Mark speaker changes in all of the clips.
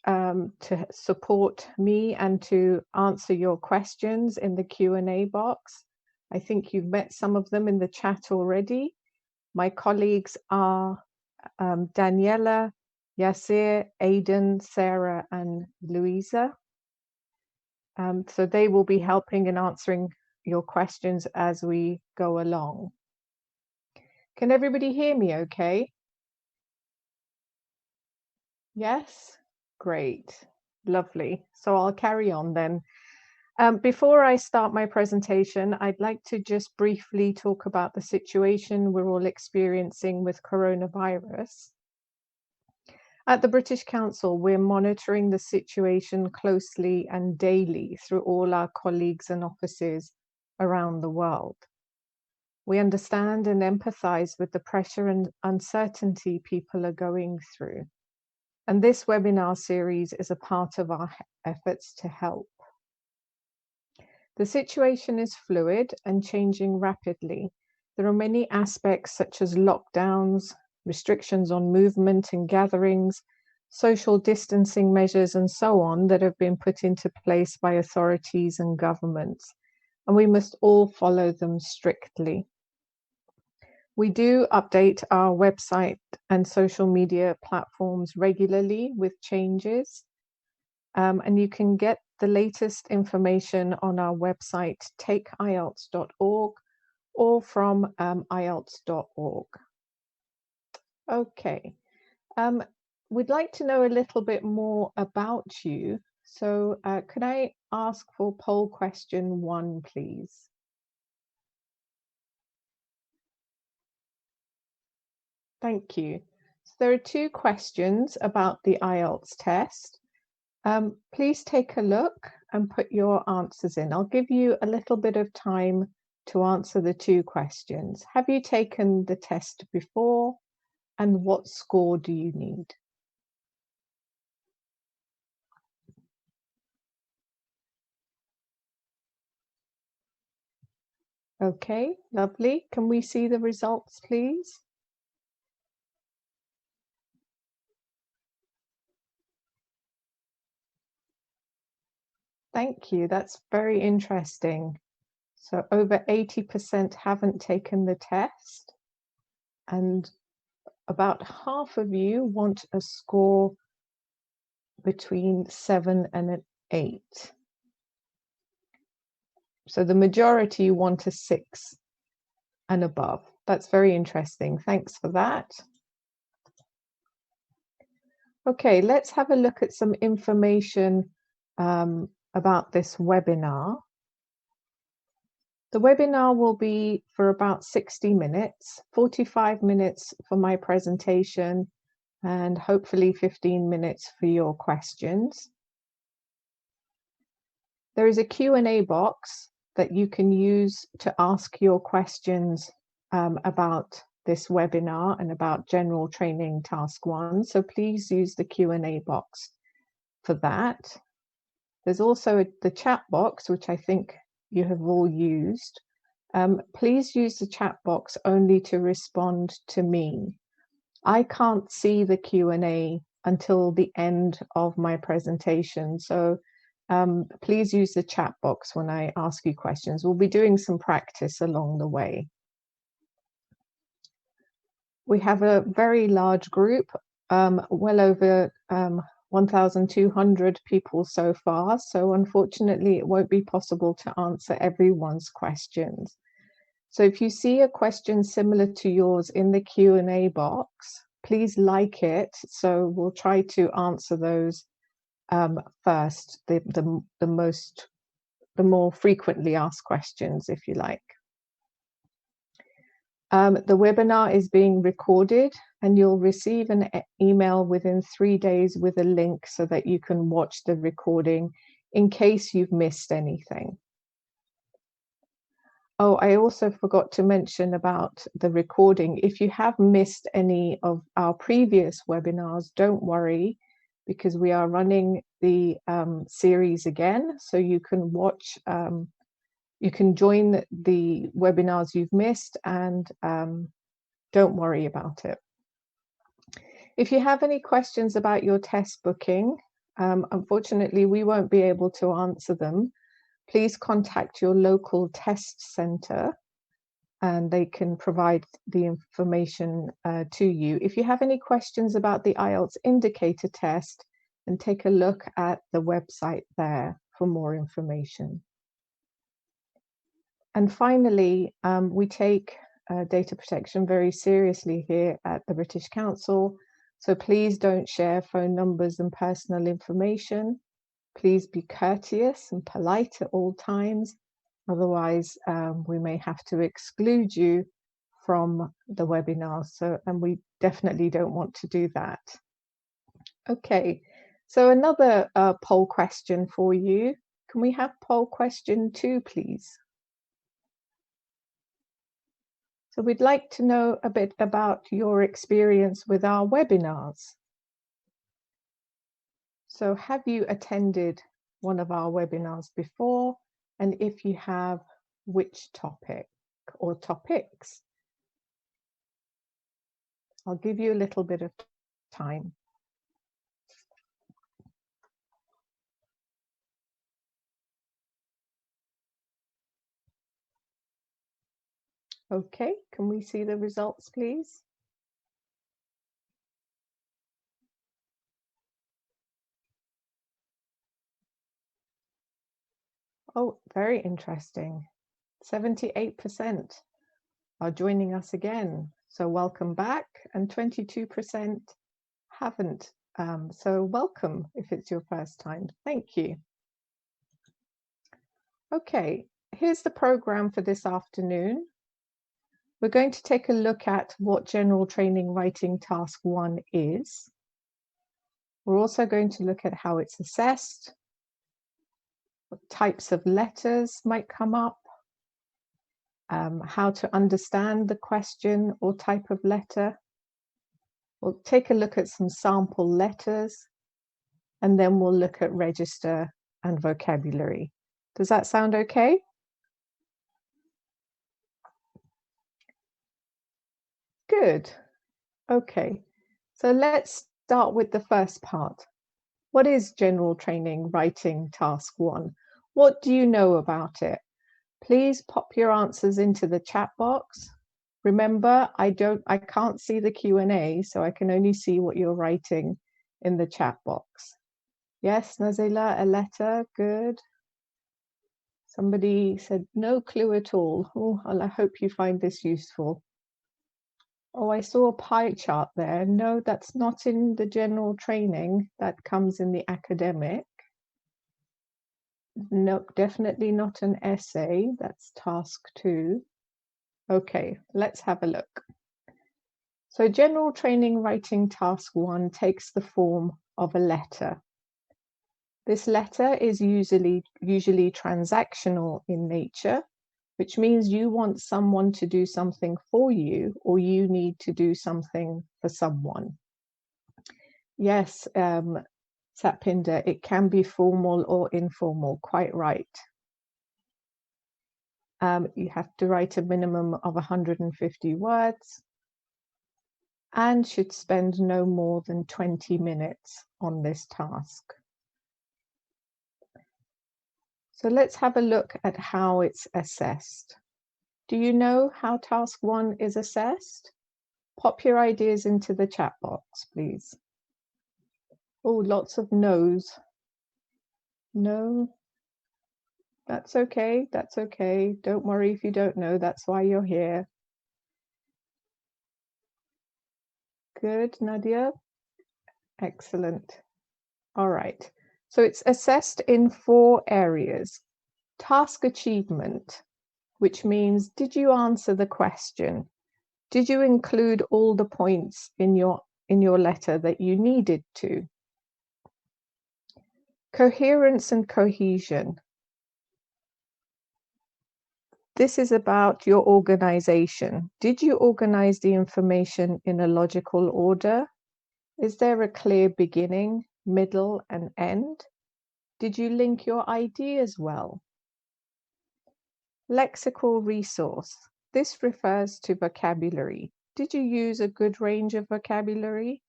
Speaker 1: to support me and to answer your questions in the Q&A box. I think you've met some of them in the chat already. My colleagues are Daniela, Yasir, Aidan, Sarah, and Louisa. So they will be helping and answering your questions as we go along. Can everybody hear me okay? Yes? Great. Lovely. So I'll carry on then. Before I start my presentation, I'd like to just briefly talk about the situation we're all experiencing with coronavirus. At the British Council, we're monitoring the situation closely and daily through all our colleagues and offices around the world. We understand and empathize with the pressure and uncertainty people are going through. And this webinar series is a part of our efforts to help. The situation is fluid and changing rapidly. There are many aspects such as lockdowns, restrictions on movement and gatherings, social distancing measures, and so on that have been put into place by authorities and governments, and we must all follow them strictly. We do update our website and social media platforms regularly with changes, and you can get the latest information on our website, takeielts.org, or from IELTS.org. Okay, we'd like to know a little bit more about you. So could I ask for poll question 1, please? Thank you. So there are 2 questions about the IELTS test. Please take a look and put your answers in. I'll give you a little bit of time to answer the 2 questions. Have you taken the test before, and what score do you need? Okay, lovely. Can we see the results, please? Thank you. That's very interesting. So over 80% haven't taken the test, and about half of you want a score between 7 and an 8. So the majority want a 6 and above. That's very interesting. Thanks for that. Okay, let's have a look at some information about this webinar. The webinar will be for about 60 minutes, 45 minutes for my presentation, and hopefully 15 minutes for your questions. There is a Q&A box that you can use to ask your questions about this webinar and about general training task 1. So please use the Q&A box for that. There's also the chat box, which I think you have all used. Please use the chat box only to respond to me. I can't see the Q&A until the end of my presentation. So please use the chat box when I ask you questions. We'll be doing some practice along the way. We have a very large group, well over 1,200 people so far. So unfortunately, it won't be possible to answer everyone's questions. So if you see a question similar to yours in the Q&A box, please like it. So we'll try to answer those first, the more frequently asked questions, if you like. The webinar is being recorded, and you'll receive an email within 3 days with a link so that you can watch the recording in case you've missed anything. Oh, I also forgot to mention about the recording. If you have missed any of our previous webinars, don't worry, because we are running the series again, so you can watch, you can join the webinars you've missed, and don't worry about it. If you have any questions about your test booking, unfortunately, we won't be able to answer them. Please contact your local test center and they can provide the information to you. If you have any questions about the IELTS indicator test, then take a look at the website there for more information. And finally, we take data protection very seriously here at the British Council. So please don't share phone numbers and personal information. Please be courteous and polite at all times. Otherwise, we may have to exclude you from the webinar. And we definitely don't want to do that. Okay, so another poll question for you. Can we have poll question 2, please? So we'd like to know a bit about your experience with our webinars. So have you attended one of our webinars before? And if you have, which topic or topics? I'll give you a little bit of time. Okay, can we see the results, please? Oh, very interesting. 78% are joining us again. So welcome back, and 22% haven't. So welcome if it's your first time. Thank you. Okay, here's the program for this afternoon. We're going to take a look at what General Training Writing Task 1 is. We're also going to look at how it's assessed, what types of letters might come up, how to understand the question or type of letter. We'll take a look at some sample letters, and then we'll look at register and vocabulary. Does that sound okay? Good. Okay, so let's start with the first part. What is General Training Writing Task 1? What do you know about it? Please pop your answers into the chat box. Remember, I can't see the Q&A, so I can only see what you're writing in the chat box. Yes, Nazila, a letter, good. Somebody said no clue at all. Oh, I hope you find this useful. Oh, I saw a pie chart there. No, that's not in the general training. That comes in the academic. No, definitely not an essay. That's task 2. Okay, let's have a look. So General Training Writing Task 1 takes the form of a letter. This letter is usually transactional in nature, which means you want someone to do something for you, or you need to do something for someone. Yes, Satpinder, it can be formal or informal, quite right. You have to write a minimum of 150 words and should spend no more than 20 minutes on this task. So let's have a look at how it's assessed. Do you know how task 1 is assessed? Pop your ideas into the chat box, please. Oh, lots of no's. No, that's okay, that's okay. Don't worry if you don't know, that's why you're here. Good, Nadia. Excellent. All right. So it's assessed in 4 areas. Task achievement, which means, did you answer the question? Did you include all the points in your letter that you needed to? Coherence and cohesion. This is about your organization. Did you organize the information in a logical order? Is there a clear beginning, middle, and end? Did you link your ideas well? Lexical resource. This refers to vocabulary. Did you use a good range of vocabulary?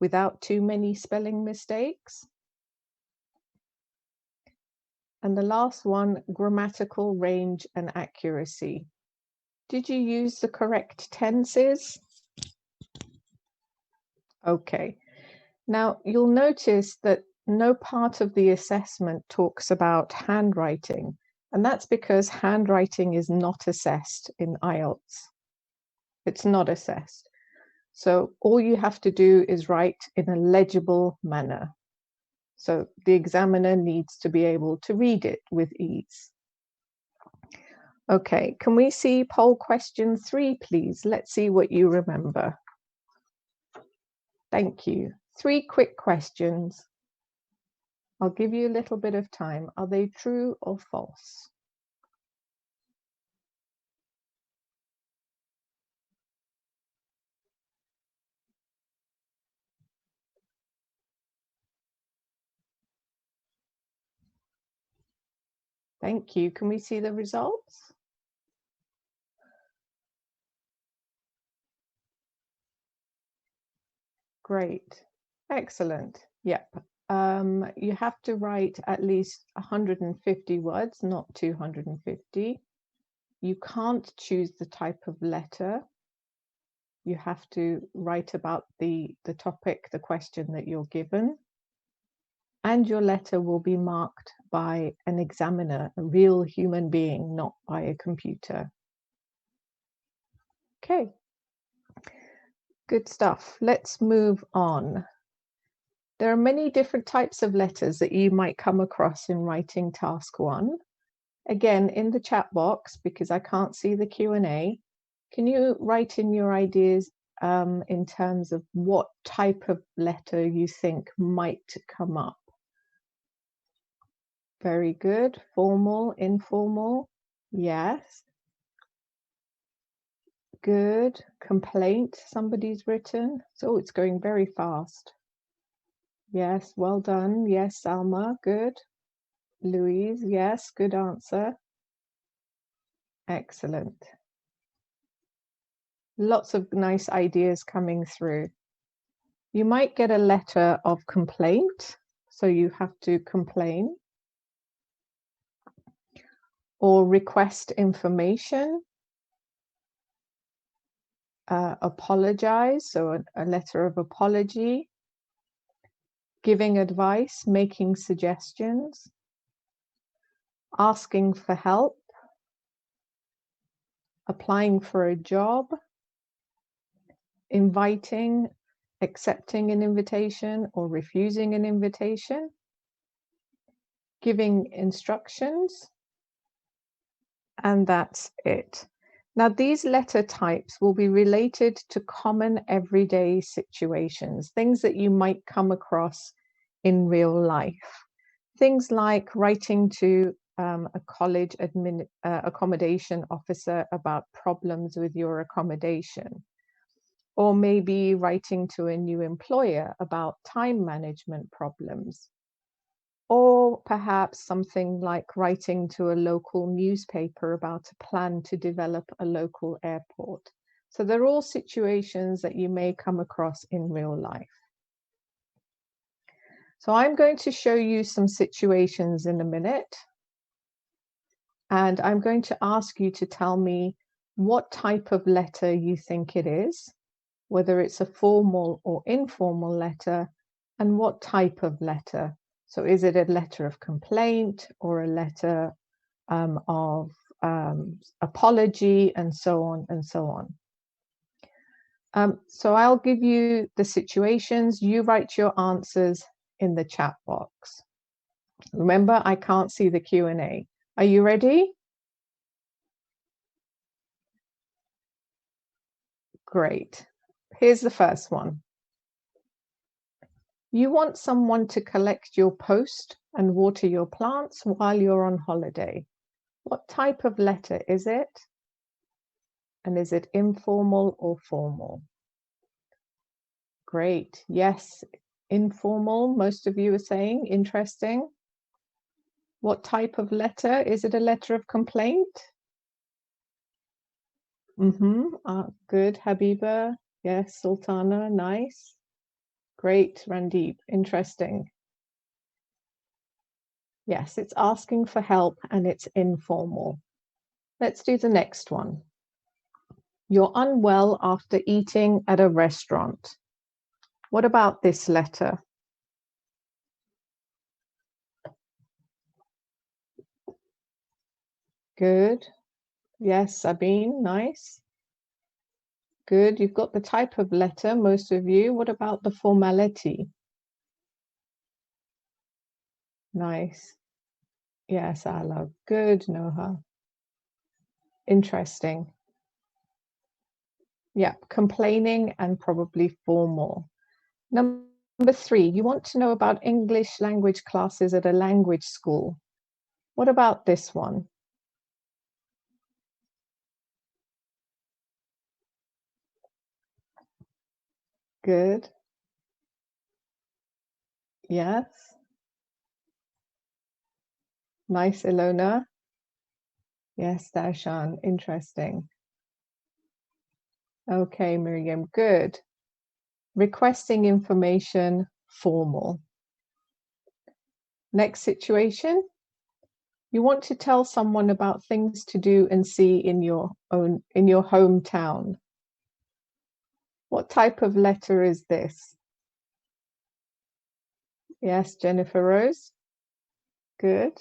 Speaker 1: without too many spelling mistakes. And the last one, grammatical range and accuracy. Did you use the correct tenses? Okay. Now, you'll notice that no part of the assessment talks about handwriting, and that's because handwriting is not assessed in IELTS. It's not assessed. So all you have to do is write in a legible manner. So the examiner needs to be able to read it with ease. Okay, can we see poll question 3, please? Let's see what you remember. Thank you. 3 quick questions. I'll give you a little bit of time. Are they true or false? Thank you. Can we see the results? Great. Excellent. Yep. You have to write at least 150 words, not 250. You can't choose the type of letter. You have to write about the topic, the question that you're given. And your letter will be marked by an examiner, a real human being, not by a computer. Okay. Good stuff. Let's move on. There are many different types of letters that you might come across in writing task 1. Again, in the chat box, because I can't see the Q&A, can you write in your ideas in terms of what type of letter you think might come up? Very good. Formal, informal. Yes. Good. Complaint, somebody's written. So it's going very fast. Yes, well done. Yes, Alma, good. Louise, yes, good answer. Excellent. Lots of nice ideas coming through. You might get a letter of complaint, so you have to complain. Or request information. Apologize, so a letter of apology. Giving advice, making suggestions. Asking for help. Applying for a job. Inviting, accepting an invitation or refusing an invitation. Giving instructions. And that's it. Now, these letter types will be related to common everyday situations, things that you might come across in real life. Things like writing to a college accommodation officer about problems with your accommodation, or maybe writing to a new employer about time management problems. Or perhaps something like writing to a local newspaper about a plan to develop a local airport. So they're all situations that you may come across in real life. So I'm going to show you some situations in a minute. And I'm going to ask you to tell me what type of letter you think it is, whether it's a formal or informal letter, and what type of letter. So is it a letter of complaint or a letter of apology, and so on and so on. So I'll give you the situations. You write your answers in the chat box. Remember, I can't see the Q&A. Are you ready? Great. Here's the first one. You want someone to collect your post and water your plants while you're on holiday. What type of letter is it? And is it informal or formal? Great. Yes, informal, most of you are saying. Interesting. What type of letter? Is it a letter of complaint? Good, Habiba. Yes, Sultana, nice. Great, Randeep. Interesting. Yes, it's asking for help and it's informal. Let's do the next one. You're unwell after eating at a restaurant. What about this letter? Good. Yes, Sabine, nice. Good, you've got the type of letter, most of you. What about the formality? Nice. Yes, Ala. Good, Noha. Interesting. Yeah, complaining and probably formal. Number 3, you want to know about English language classes at a language school. What about this one? Good. Yes. Nice, Ilona. Yes, Darshan. Interesting. Okay, Miriam. Good. Requesting information, formal. Next situation. You want to tell someone about things to do and see in your hometown. What type of letter is this? Yes, Jennifer Rose. Good.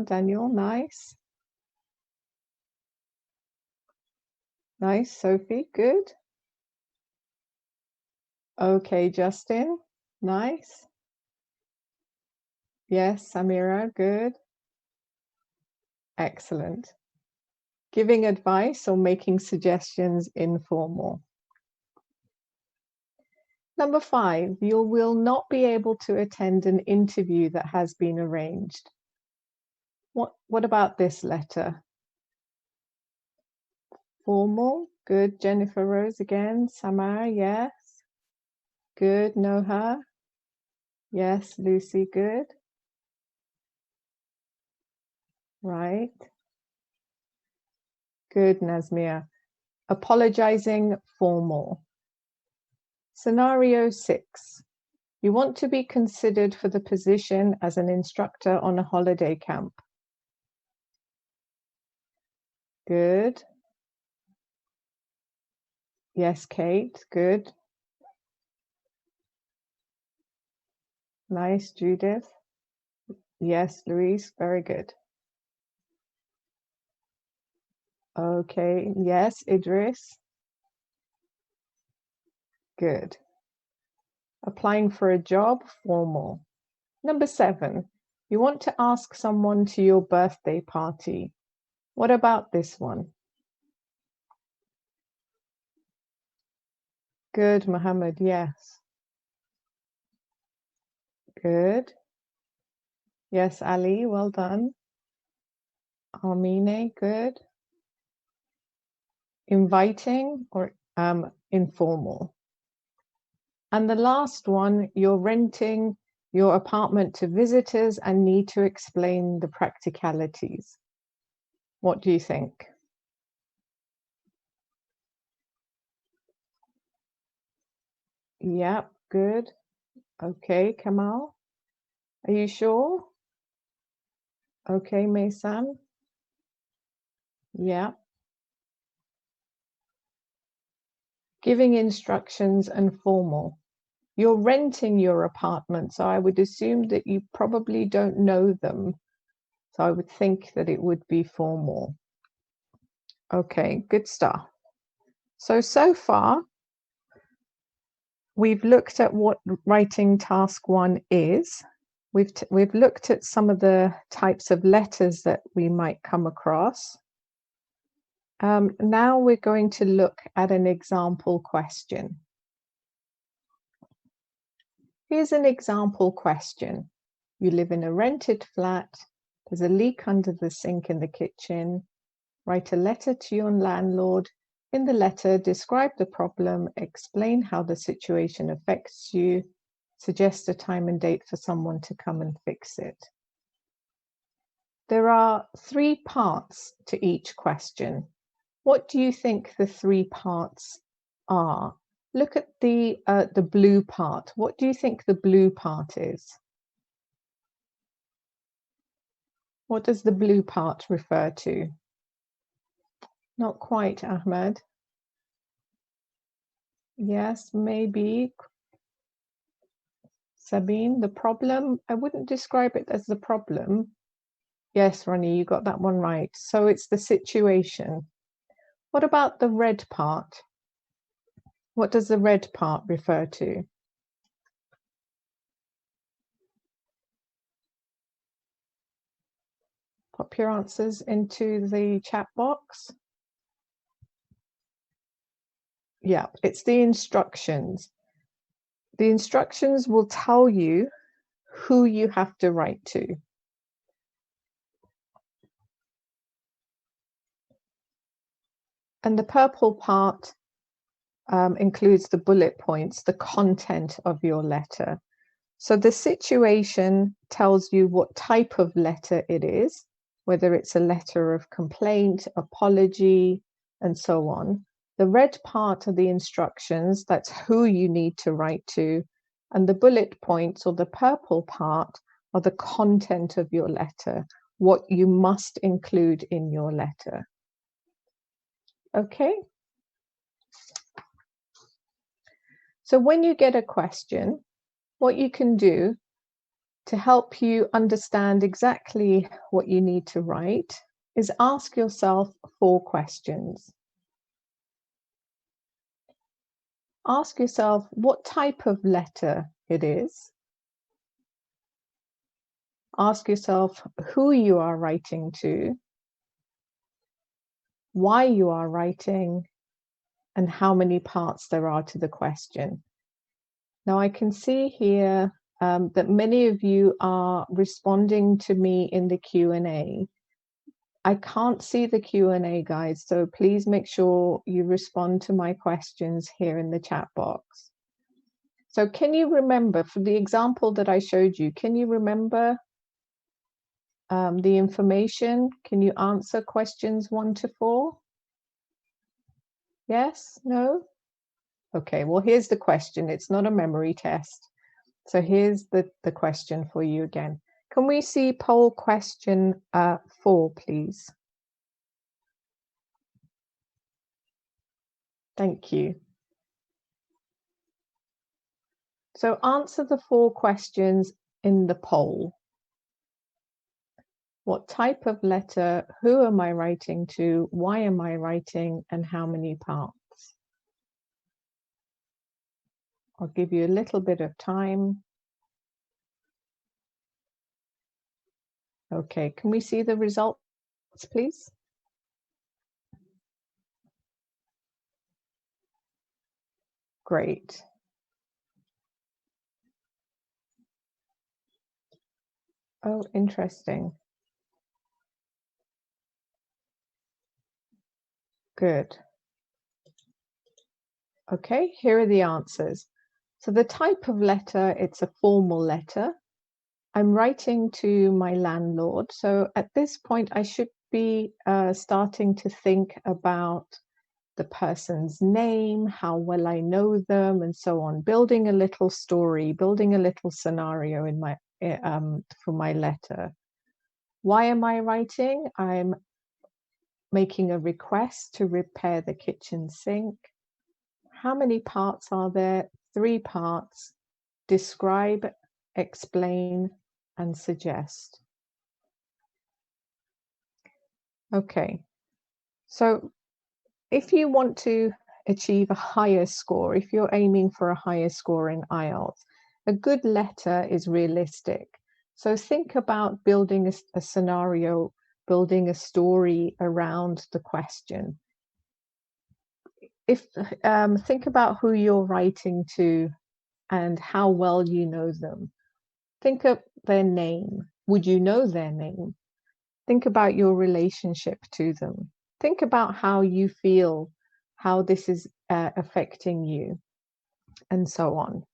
Speaker 1: Daniel, nice. Nice, Sophie, good. Okay, Justin, nice. Yes, Samira, good. Excellent. Giving advice or making suggestions, informal. Number 5, you will not be able to attend an interview that has been arranged. What about this letter? Formal, good. Jennifer Rose again. Samara, yes. Good. Noha, yes. Lucy, good. Right. Good, Nazmia. Apologizing, formal. Scenario 6. You want to be considered for the position as an instructor on a holiday camp. Good. Yes, Kate, good. Nice, Judith. Yes, Louise, very good. Okay, yes, Idris. Good. Applying for a job, formal. Number 7, you want to ask someone to your birthday party. What about this one? Good, Mohammed, yes. Good. Yes, Ali, well done. Armine, good. Inviting or informal. And the last one, you're renting your apartment to visitors and need to explain the practicalities. What do you think? Yep, good. Okay, Kamal. Are you sure? Okay, Mason. Yeah. Giving instructions and formal. You're renting your apartment, so I would assume that you probably don't know them. So I would think that it would be formal. Okay, good stuff. So far, we've looked at what writing task 1 is. We've looked at some of the types of letters that we might come across. Now we're going to look at an example question. Here's an example question. You live in a rented flat. There's a leak under the sink in the kitchen. Write a letter to your landlord. In the letter, describe the problem, explain how the situation affects you, suggest a time and date for someone to come and fix it. There are 3 parts to each question. What do you think the 3 parts are? Look at the blue part. What do you think the blue part is? What does the blue part refer to? Not quite, Ahmed. Yes, maybe. Sabine, the problem, I wouldn't describe it as the problem. Yes, Ronnie, you got that one right. So it's the situation. What about the red part? What does the red part refer to? Pop your answers into the chat box. Yeah, it's the instructions. The instructions will tell you who you have to write to. And the purple part includes the bullet points, the content of your letter. So the situation tells you what type of letter it is, whether it's a letter of complaint, apology, and so on. The red part are the instructions, that's who you need to write to. And the bullet points, or the purple part, are the content of your letter, what you must include in your letter. Okay? So when you get a question, what you can do to help you understand exactly what you need to write is ask yourself 4 questions. Ask yourself what type of letter it is. Ask yourself who you are writing to, why you are writing, and how many parts there are to the question. Now I can see here that many of you are responding to me in the Q&A. I can't see the Q&A, guys, so please make sure you respond to my questions here in the chat box. So can you remember, for the example that I showed you, can you remember the information? Can you answer questions 1 to 4? Yes? No? Okay, well, here's the question. It's not a memory test. So here's the question for you again. Can we see poll question 4, please? Thank you. So answer the 4 questions in the poll. What type of letter? Who am I writing to? Why am I writing? And how many parts? I'll give you a little bit of time. Okay, can we see the results, please? Great. Oh, interesting. Good. Okay, here are the answers. So the type of letter, it's a formal letter. I'm writing to my landlord. So at this point, I should be starting to think about the person's name, how well I know them, and so on, building a little story, building a little scenario in my for my letter. Why am I writing? I'm making a request to repair the kitchen sink. How many parts are there? 3 parts. Describe, explain, and suggest. Okay, so if you want to achieve a higher score, if you're aiming for a higher score in IELTS, a good letter is realistic. So think about building a scenario, building a story around the question. Think about who you're writing to and how well you know them. Think of their name. Would you know their name? Think about your relationship to them. Think about how you feel, how this is affecting you, and so on.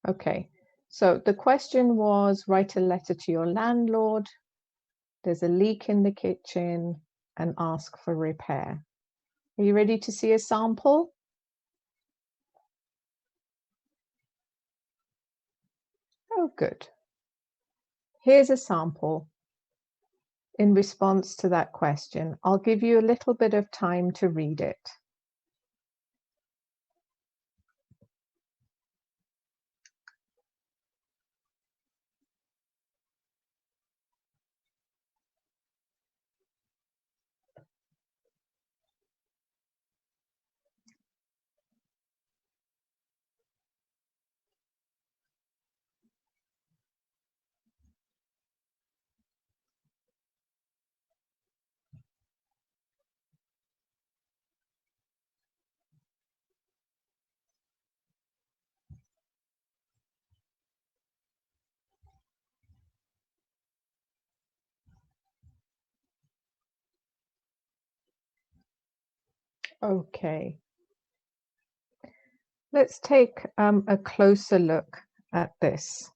Speaker 1: Okay, so the question was, write a letter to your landlord, there's a leak in the kitchen, and ask for repair. Are you ready to see a sample? Oh, good. Here's a sample in response to that question. I'll give you a little bit of time to read it. Okay. Let's take a closer look at this.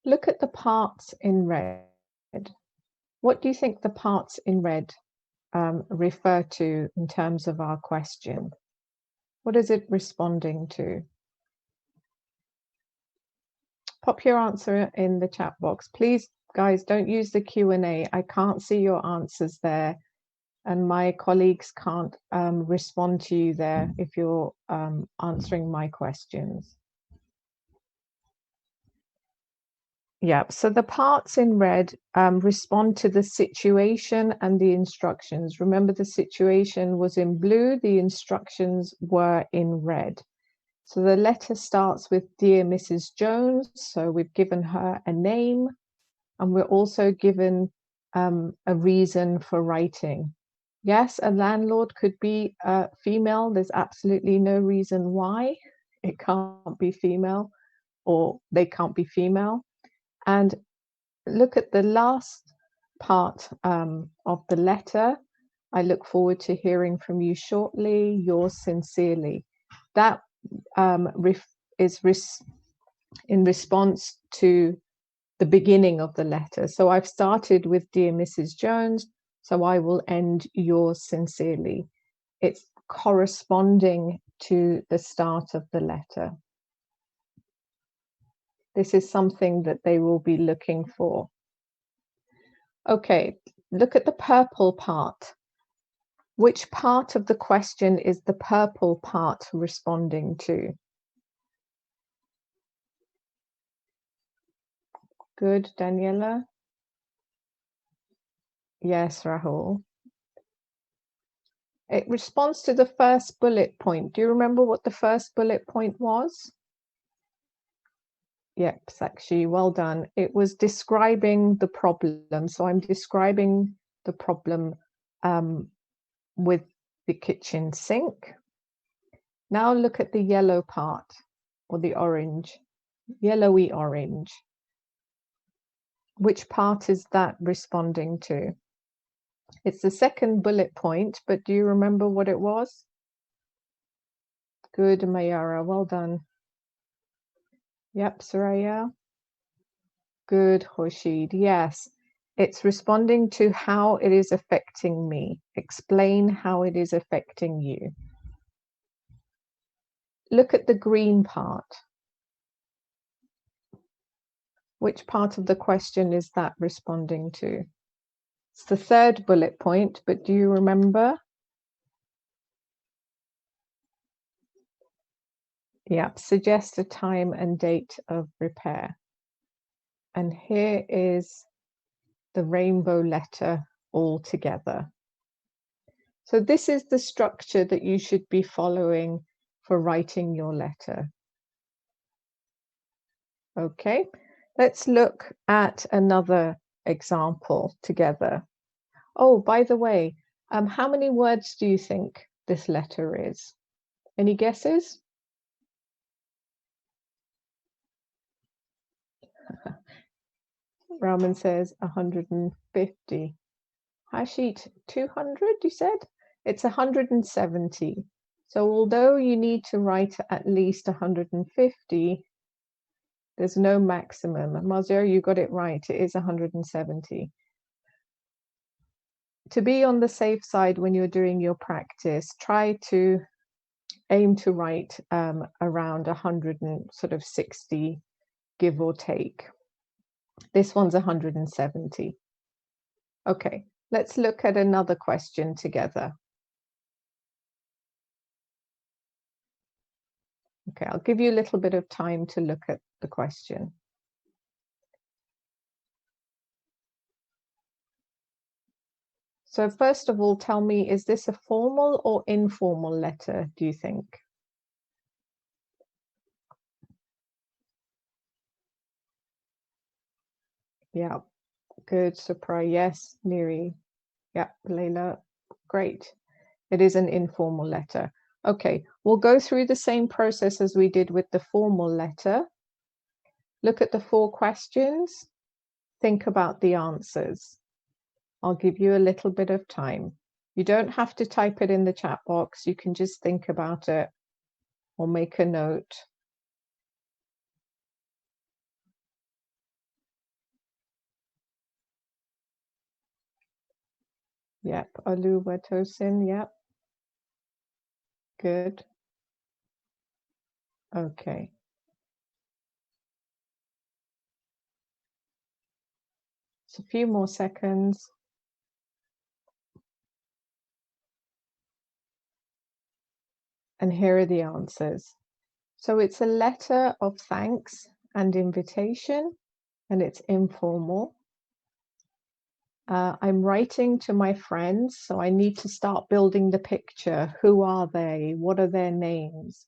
Speaker 1: Look at the parts in red. What do you think the parts in red refer to in terms of our question? What is it responding to? Pop your answer in the chat box. Please, guys, don't use the Q&A. I can't see your answers there, and my colleagues can't respond to you there if you're answering my questions. Yeah, so the parts in red respond to the situation and the instructions. Remember, the situation was in blue, the instructions were in red. So the letter starts with Dear Mrs. Jones. So we've given her a name, and we're also given a reason for writing. Yes, a landlord could be female. There's absolutely no reason why it can't be female, or they can't be female. And look at the last part of the letter. I look forward to hearing from you shortly. Yours sincerely. That is in response to the beginning of the letter. So I've started with Dear Mrs. Jones, so I will end yours sincerely. It's corresponding to the start of the letter. This is something that they will be looking for. Okay, look at the purple part. Which part of the question is the purple part responding to? Good, Daniela? Yes, Rahul. It responds to the first bullet point. Do you remember what the first bullet point was? Yep, Sakshi, well done. It was describing the problem. So I'm describing the problem with the kitchen sink. Now look at the yellow part, or the orange, yellowy orange. Which part is that responding to? It's the second bullet point, but do you remember what it was? Good, Mayara, well done. Yep, Soraya. Good, Khurshid. Yes, it's responding to how it is affecting me. Explain how it is affecting you. Look at the green part. Which part of the question is that responding to? It's the third bullet point, but do you remember? Yep, suggest a time and date of repair. And here is the rainbow letter all together. So this is the structure that you should be following for writing your letter. Okay, let's look at another example together. Oh, by the way, how many words do you think this letter is? Any guesses? Raman says 150. Hashit, 200, you said? It's 170. So although you need to write at least 150, there's no maximum. Mazir, you got it right. It is 170. to be on the safe side when you're doing your practice, try to aim to write around 160, give or take. This one's 170. Okay, let's look at another question together. Okay, I'll give you a little bit of time to look at the question. So first of all, tell me, is this a formal or informal letter, do you think? Yeah, good. Surprise. Yes, Neri. Yeah, Leila. Great. It is an informal letter. Okay, we'll go through the same process as we did with the formal letter. Look at the 4 questions. Think about the answers. I'll give you a little bit of time. You don't have to type it in the chat box. You can just think about it or make a note. Yep, Oluwatosin, yep. Good. Okay. Just a few more seconds. And here are the answers. So it's a letter of thanks and invitation, and it's informal. I'm writing to my friends, so I need to start building the picture. Who are they? What are their names?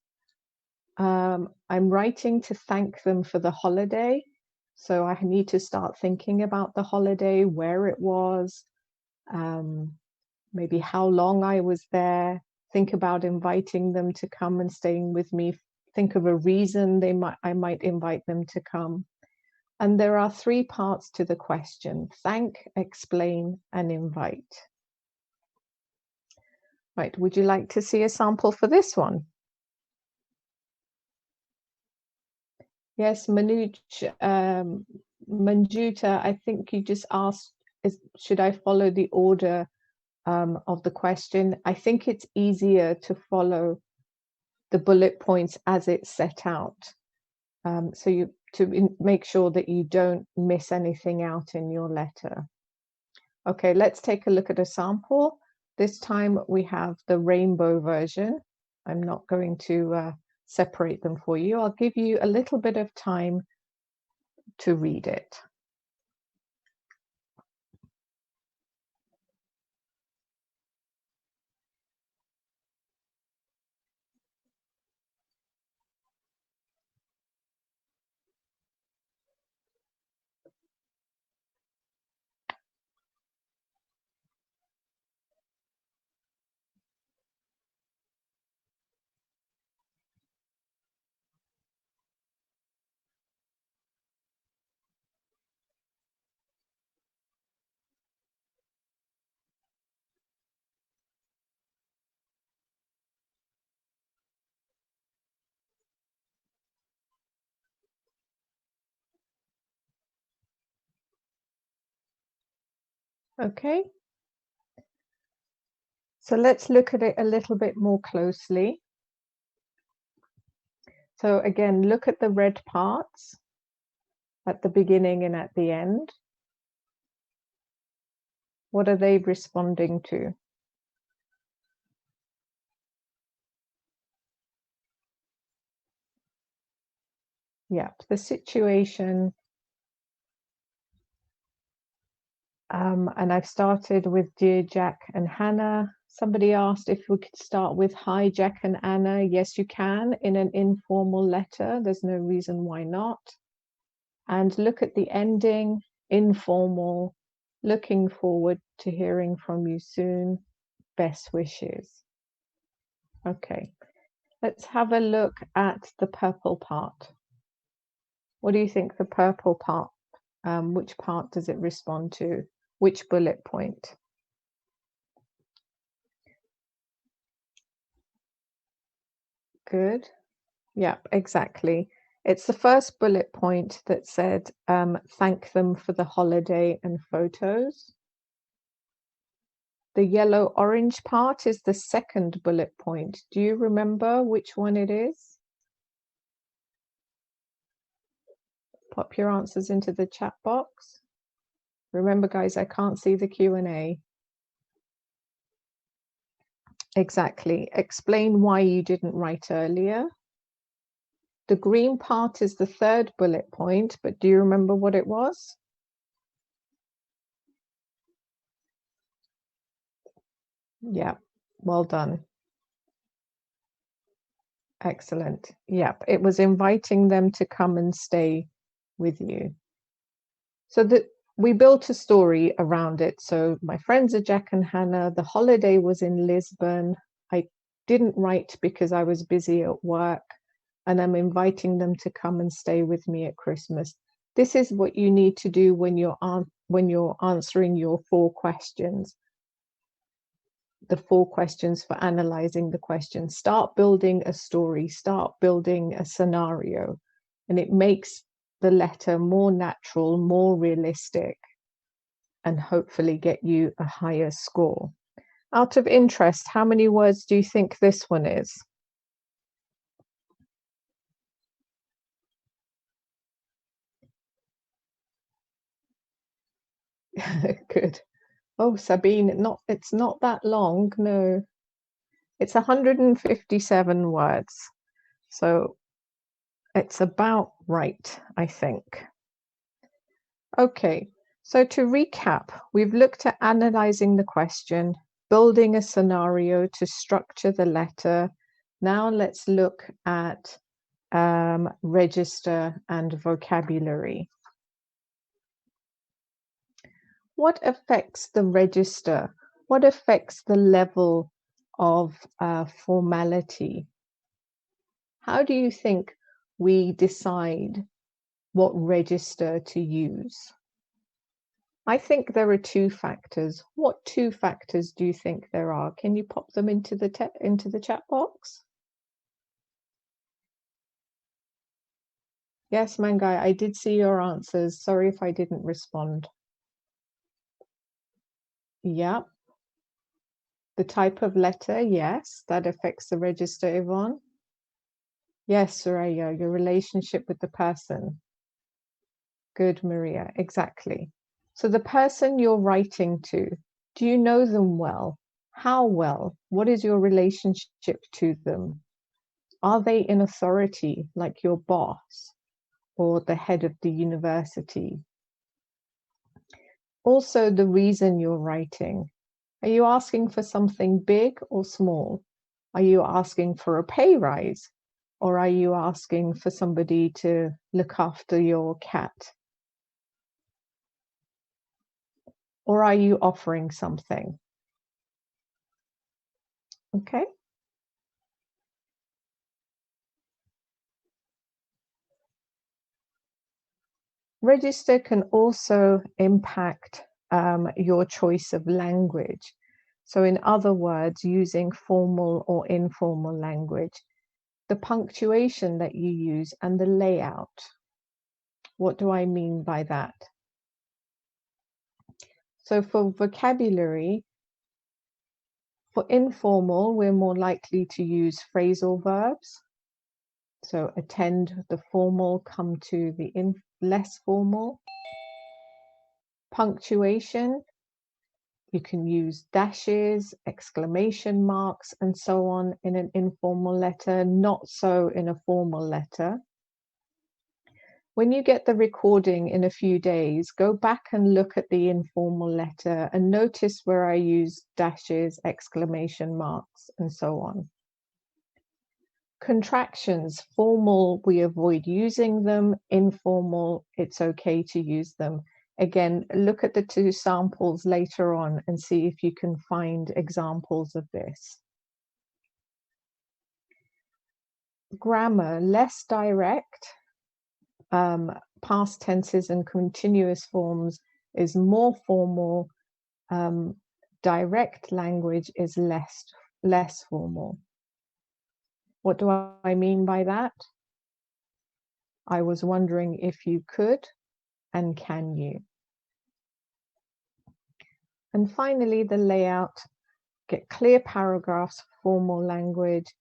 Speaker 1: I'm writing to thank them for the holiday, so I need to start thinking about the holiday, where it was, maybe how long I was there, think about inviting them to come and staying with me, think of a reason I might invite them to come. And there are 3 parts to the question: thank, explain, and invite. Right, would you like to see a sample for this one? Yes, Manjuta, I think you just asked, should I follow the order of the question? I think it's easier to follow the bullet points as it's set out. So make sure that you don't miss anything out in your letter. Okay, let's take a look at a sample. This time we have the rainbow version. I'm not going to separate them for you. I'll give you a little bit of time to read it. Okay. So let's look at it a little bit more closely. So again, look at the red parts at the beginning and at the end. What are they responding to? Yep, the situation. And I've started with Dear Jack and Hannah. Somebody asked if we could start with Hi Jack and Anna. Yes, you can in an informal letter. There's no reason why not. And look at the ending, informal, looking forward to hearing from you soon. Best wishes. Okay, let's have a look at the purple part. What do you think the purple part, which part does it respond to? Which bullet point? Good. Yep, exactly. It's the first bullet point that said, thank them for the holiday and photos. The yellow-orange part is the second bullet point. Do you remember which one it is? Pop your answers into the chat box. Remember, guys, I can't see the Q&A. Exactly. Explain why you didn't write earlier. The green part is the third bullet point, but do you remember what it was? Yeah, well done. Excellent. Yep, it was inviting them to come and stay with you. So we built a story around it. So my friends are Jack and Hannah. The holiday was in Lisbon. I didn't write because I was busy at work, and I'm inviting them to come and stay with me at Christmas. This is what you need to do when you're answering your 4 questions. The 4 questions for analyzing the question. Start building a story, start building a scenario, and it makes the letter more natural, more realistic, and hopefully get you a higher score. Out of interest, how many words do you think this one is? Good. Oh, Sabine, it's not that long, no. It's 157 words. So it's about right, I think. Okay, so to recap, we've looked at analyzing the question, building a scenario to structure the letter. Now let's look at register and vocabulary. What affects the register? What affects the level of formality? How do you think we decide what register to use? I think there are 2 factors. What 2 factors do you think there are? Can you pop them into the chat box? Yes, Mangai, I did see your answers. Sorry if I didn't respond. Yeah. The type of letter, yes, that affects the register, Yvonne. Yes, Soraya, your relationship with the person. Good, Maria, exactly. So the person you're writing to, do you know them well? How well? What is your relationship to them? Are they in authority, like your boss or the head of the university? Also, the reason you're writing. Are you asking for something big or small? Are you asking for a pay rise? Or are you asking for somebody to look after your cat? Or are you offering something? Okay. Register can also impact your choice of language. So in other words, using formal or informal language, the punctuation that you use and the layout. What do I mean by that? So for vocabulary, for informal, we're more likely to use phrasal verbs. So attend the formal, come to the less formal. Punctuation, you can use dashes, exclamation marks, and so on in an informal letter, not so in a formal letter. When you get the recording in a few days, go back and look at the informal letter and notice where I use dashes, exclamation marks, and so on. Contractions, formal, we avoid using them. Informal, it's okay to use them. Again, look at the 2 samples later on and see if you can find examples of this. Grammar, less direct. Past tenses and continuous forms is more formal. Direct language is less formal. What do I mean by that? I was wondering if you could and can you. And finally, the layout. Get clear paragraphs, formal language.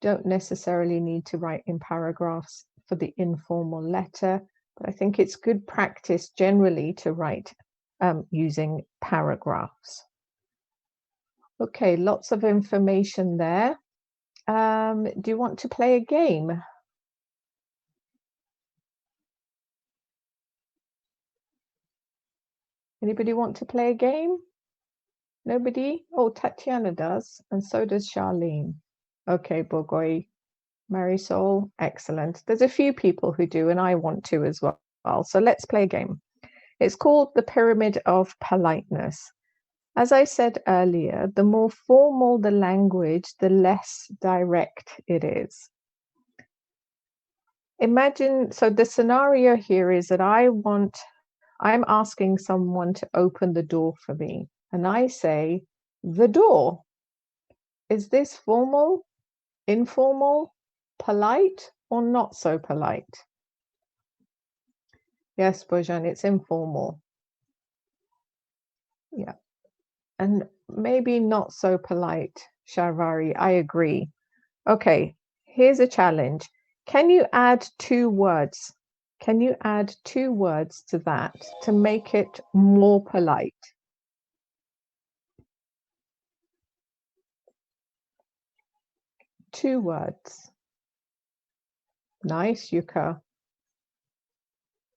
Speaker 1: Don't necessarily need to write in paragraphs for the informal letter, but I think it's good practice generally to write using paragraphs. Okay, lots of information there. Do you want to play a game? Anybody want to play a game? Nobody? Oh, Tatiana does, and so does Charlene. Okay, Bogoy, Marisol, excellent. There's a few people who do, and I want to as well. So let's play a game. It's called the Pyramid of Politeness. As I said earlier, the more formal the language, the less direct it is. Imagine, so the scenario here is that I'm asking someone to open the door for me, and I say, the door. Is this formal, informal, polite, or not so polite? Yes, Bojan, it's informal. Yeah. And maybe not so polite, Sharvari. I agree. Okay, here's a challenge. Can you add 2 words? Can you add 2 words to that to make it more polite? Two words. Nice, Yuka.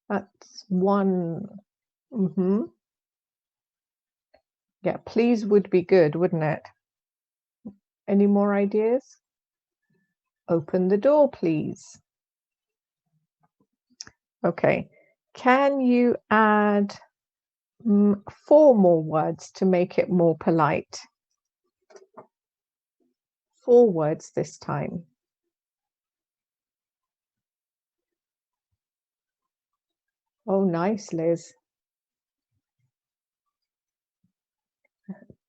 Speaker 1: That's one. Yeah, please would be good, wouldn't it? Any more ideas? Open the door, please. Okay. Can you add 4 more words to make it more polite? 4 words this time. Oh, nice, Liz.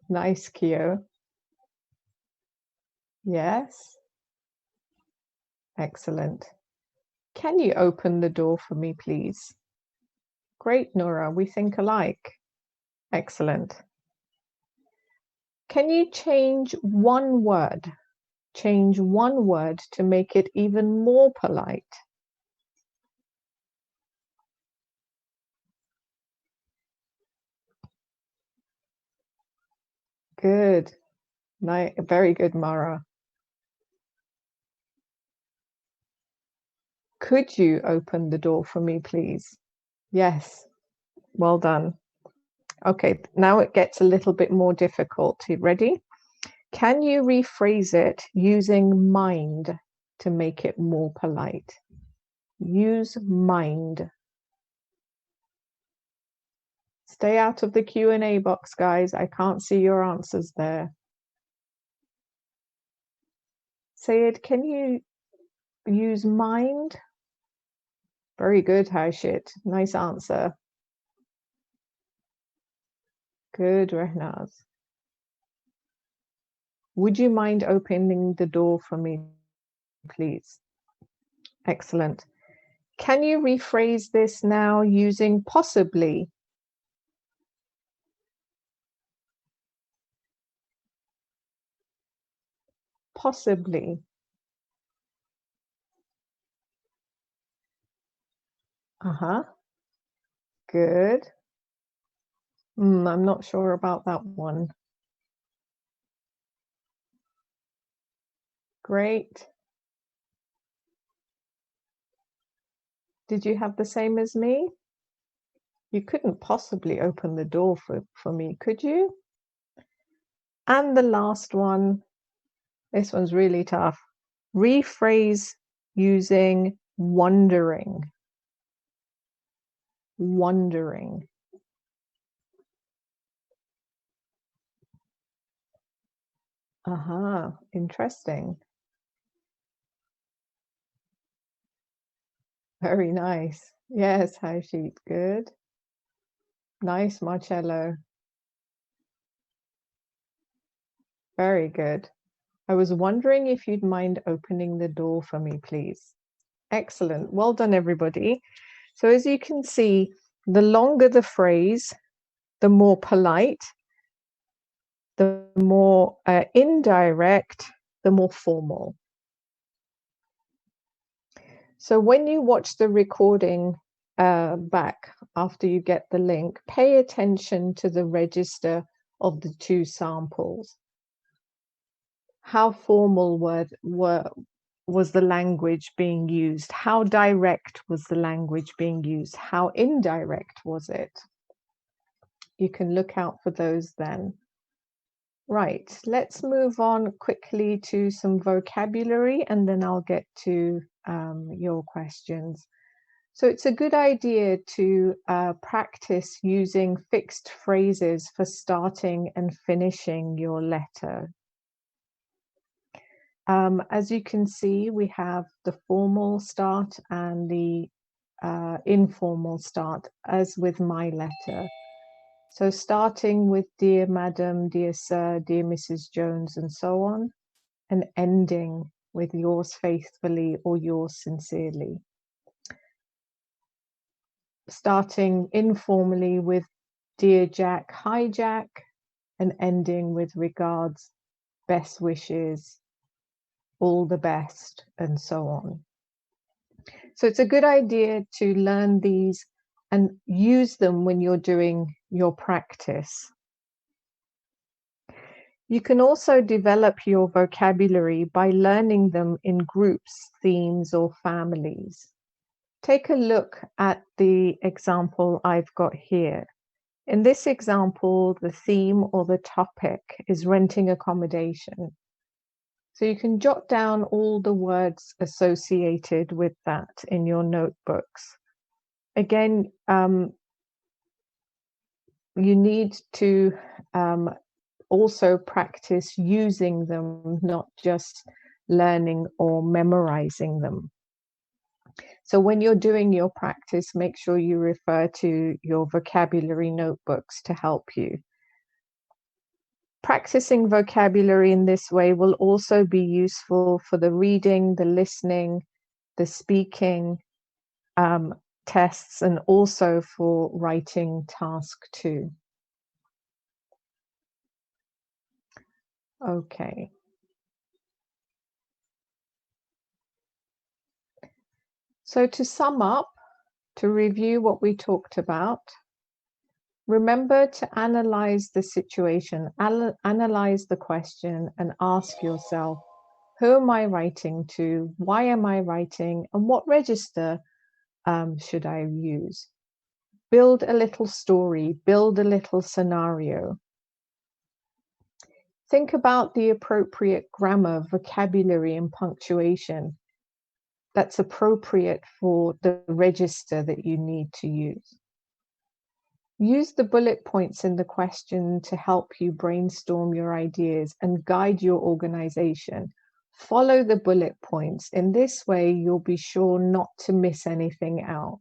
Speaker 1: Nice, Kyo. Yes. Excellent. Can you open the door for me, please? Great, Nora. We think alike. Excellent. Can you change one word? Change one word to make it even more polite. Good. Very good, Mara. Could you open the door for me, please? Yes. Well done. Okay, now it gets a little bit more difficult. You ready? Can you rephrase it using mind to make it more polite? Use mind. Stay out of the Q&A box, guys. I can't see your answers there. Sayed, can you use mind? Very good, Harshit. Nice answer. Good, Rehnaz. Would you mind opening the door for me, please? Excellent. Can you rephrase this now using possibly? Possibly. Good. I'm not sure about that one. Great. Did you have the same as me? You couldn't possibly open the door for me, could you? And the last one, this one's really tough. Rephrase using wondering. Wondering. Interesting. Very nice. Yes, Harshit, good. Nice, Marcello. Very good. I was wondering if you'd mind opening the door for me, please. Excellent. Well done, everybody. So as you can see, the longer the phrase, the more polite, The more indirect, the more formal. So when you watch the recording back after you get the link, pay attention to the register of the two samples. How formal was the language being used? How direct was the language being used? How indirect was it? You can look out for those then. Right, let's move on quickly to some vocabulary and then I'll get to your questions. So it's a good idea to practice using fixed phrases for starting and finishing your letter. As you can see, we have the formal start and the informal start, as with my letter. So starting with dear Madam, dear Sir, dear Mrs. Jones, and so on, and ending with yours faithfully or yours sincerely. Starting informally with dear Jack, hi Jack, and ending with regards, best wishes, all the best, and so on. So it's a good idea to learn these and use them when you're doing your practice. You can also develop your vocabulary by learning them in groups, themes, or families. Take a look at the example I've got here. In this example, the theme or the topic is renting accommodation. So you can jot down all the words associated with that in your notebooks. Again, you need to also practice using them, not just learning or memorizing them. So when you're doing your practice, make sure you refer to your vocabulary notebooks to help you. Practicing vocabulary in this way will also be useful for the reading, the listening, the speaking tests, and also for writing task 2. Okay. So to sum up, to review what we talked about, remember to analyze the situation, analyze the question, and ask yourself, who am I writing to? Why am I writing? And what register should I use? Build a little story, build a little scenario. Think about the appropriate grammar, vocabulary, and punctuation that's appropriate for the register that you need to use. Use the bullet points in the question to help you brainstorm your ideas and guide your organization. Follow the bullet points. In this way, you'll be sure not to miss anything out.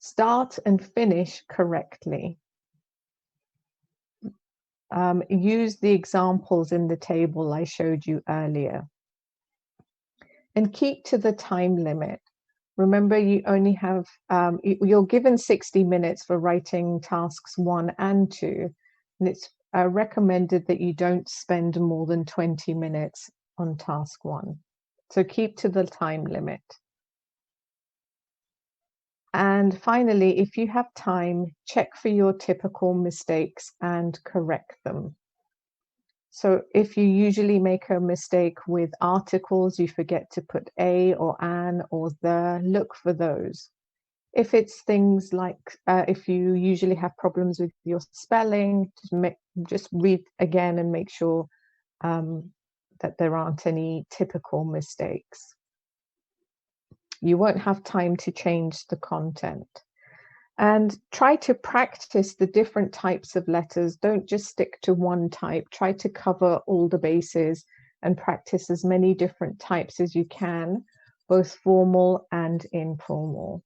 Speaker 1: Start and finish correctly. Use the examples in the table I showed you earlier. And keep to the time limit. Remember, you only have, you're given 60 minutes for writing tasks 1 and 2, and it's recommended that you don't spend more than 20 minutes on task 1. So keep to the time limit. And finally, if you have time, check for your typical mistakes and correct them. So if you usually make a mistake with articles, you forget to put a or an or the, look for those. If it's things like, if you usually have problems with your spelling, just read again and make sure that there aren't any typical mistakes. You won't have time to change the content. And try to practice the different types of letters. Don't just stick to one type. Try to cover all the bases and practice as many different types as you can, both formal and informal.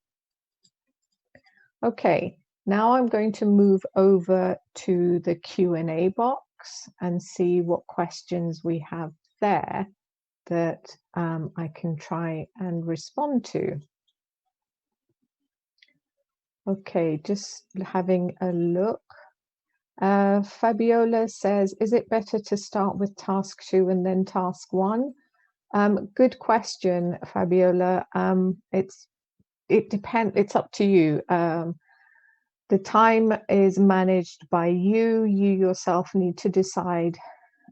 Speaker 1: Okay, now I'm going to move over to the Q&A box and see what questions we have there that I can try and respond to. Okay, just having a look Fabiola says, is it better to start with task 2 and then task 1? Good question, Fabiola. It depends. It's up to you. The time is managed by you. You yourself need to decide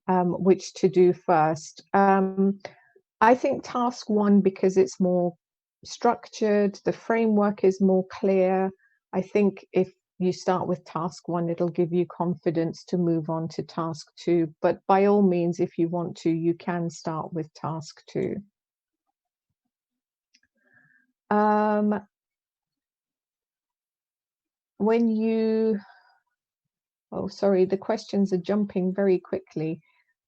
Speaker 1: which to do first. I think task 1, because it's more structured, the framework is more clear. I think if you start with task 1, it'll give you confidence to move on to task 2. But by all means, if you want to, you can start with task 2. When you, oh, sorry, the questions are jumping very quickly.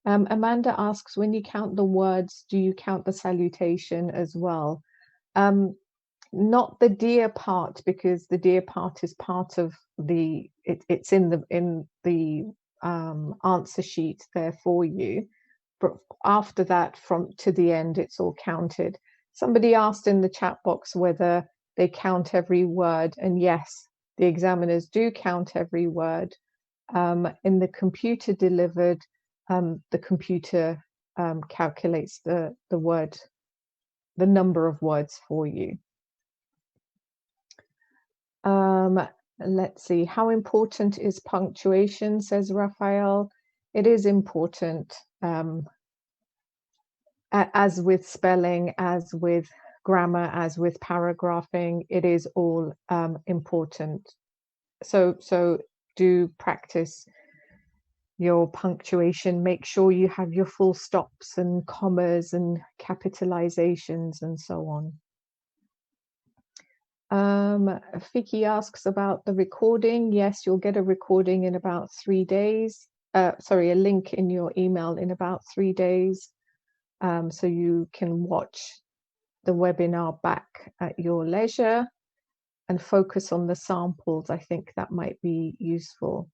Speaker 1: Amanda asks, when you count the words, do you count the salutation as well? Not the dear part, because the dear part is part of the, it's in the answer sheet there for you. But after that, from to the end, it's all counted. Somebody asked in the chat box whether they count every word, and yes, the examiners do count every word. In the computer delivered, the computer calculates the number of words for you. Let's see, how important is punctuation, says Raphael. It is important, as with spelling, as with grammar, as with paragraphing, it is all important. So do practice your punctuation. Make sure you have your full stops and commas and capitalizations and so on. Vicky asks about the recording. Yes, you'll get a recording in about 3 days. Sorry, a link in your email in about 3 days. So you can watch the webinar back at your leisure and focus on the samples. I think that might be useful.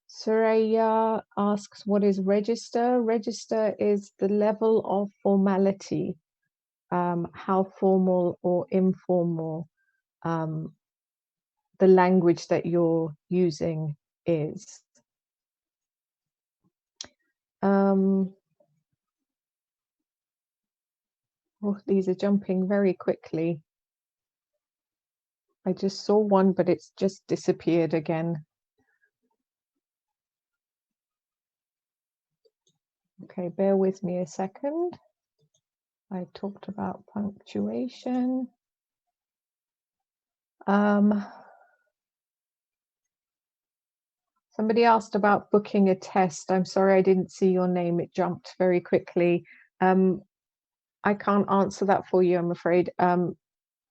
Speaker 1: Soraya asks, what is register? Register is the level of formality, how formal or informal the language that you're using is. Oh, these are jumping very quickly. I just saw one, but it's just disappeared again. Okay, bear with me a second. I talked about punctuation. Somebody asked about booking a test. I'm sorry, I didn't see your name. It jumped very quickly. I can't answer that for you, I'm afraid.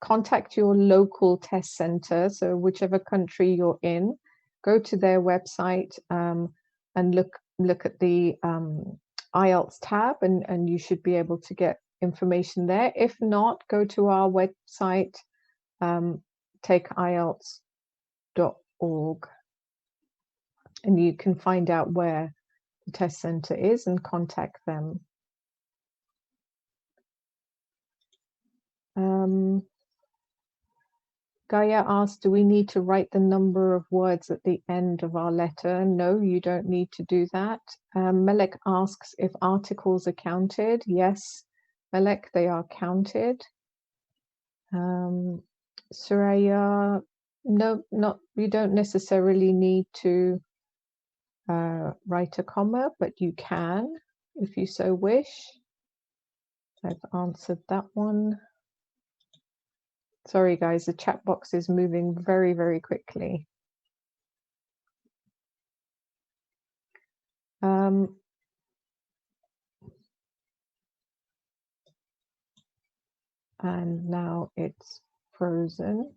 Speaker 1: Contact your local test center. So whichever country you're in, go to their website and look at the IELTS tab, and you should be able to get information there. If not, go to our website, takeielts.org, and you can find out where the test center is and contact them. Gaia asked, do we need to write the number of words at the end of our letter? No, you don't need to do that. Melek asks if articles are counted. Yes, Melek, they are counted. Suraya, no, you don't necessarily need to write a comma, but you can if you so wish. I've answered that one. Sorry, guys, the chat box is moving very, very quickly. And now it's frozen.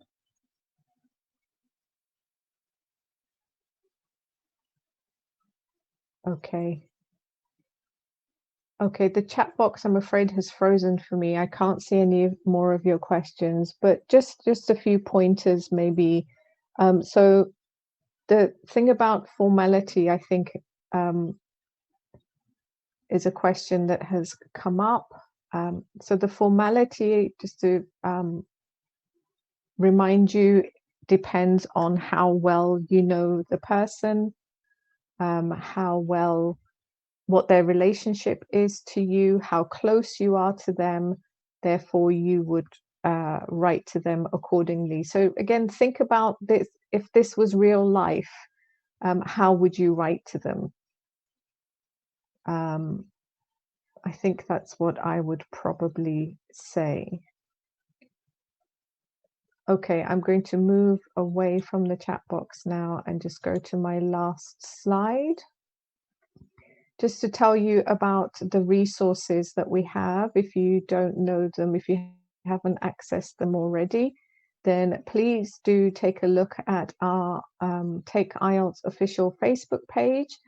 Speaker 1: Okay. Okay, the chat box, I'm afraid, has frozen for me. I can't see any more of your questions, but just a few pointers maybe. So the thing about formality, I think, is a question that has come up. So the formality, just to remind you, depends on how well you know the person. what their relationship is to you, how close you are to them. Therefore, you would write to them accordingly. So again, think about this. If this was real life, how would you write to them? I think that's what I would probably say. Okay, I'm going to move away from the chat box now and just go to my last slide. Just to tell you about the resources that we have. If you don't know them, if you haven't accessed them already, then please do take a look at our Take IELTS official Facebook page.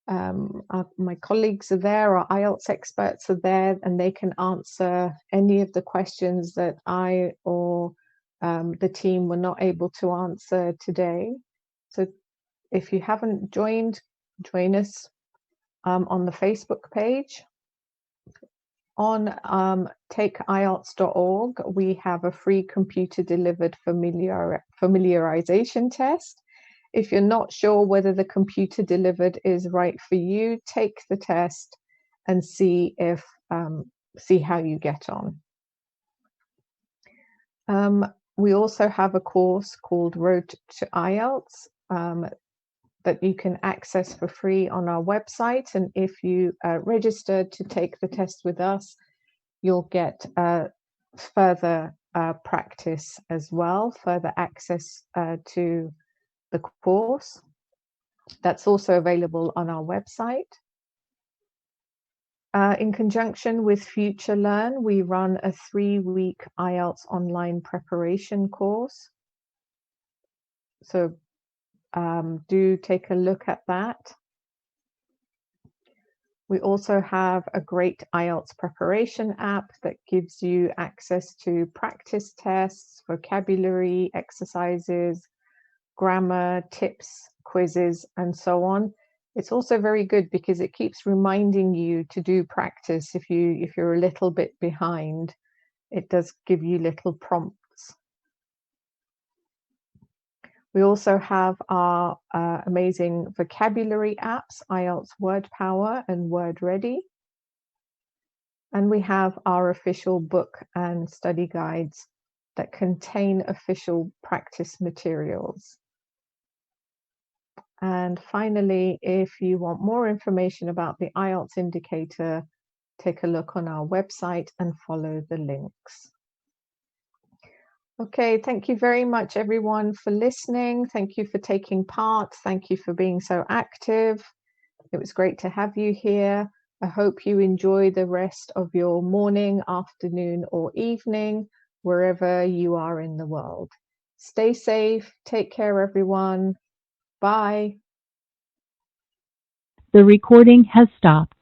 Speaker 1: My colleagues are there, our IELTS experts are there, and they can answer any of the questions that I or the team were not able to answer today. So if you haven't joined, join us on the Facebook page. On takeielts.org, we have a free computer-delivered familiarization test. If you're not sure whether the computer-delivered is right for you, take the test and see how you get on. We also have a course called Road to IELTS that you can access for free on our website. And if you register to take the test with us, you'll get further practice as well, further access to the course. That's also available on our website. In conjunction with Future Learn, we run a 3-week IELTS online preparation course. So do take a look at that. We also have a great IELTS preparation app that gives you access to practice tests, vocabulary exercises, grammar, tips, quizzes, and so on. It's also very good because it keeps reminding you to do practice if you're a little bit behind. It does give you little prompts. We also have our amazing vocabulary apps, IELTS Word Power and Word Ready. And we have our official book and study guides that contain official practice materials. And finally, if you want more information about the IELTS indicator, take a look on our website and follow the links. Okay, thank you very much, everyone, for listening. Thank you for taking part. Thank you for being so active. It was great to have you here. I hope you enjoy the rest of your morning, afternoon, or evening, wherever you are in the world. Stay safe. Take care, everyone. Bye.
Speaker 2: The recording has stopped.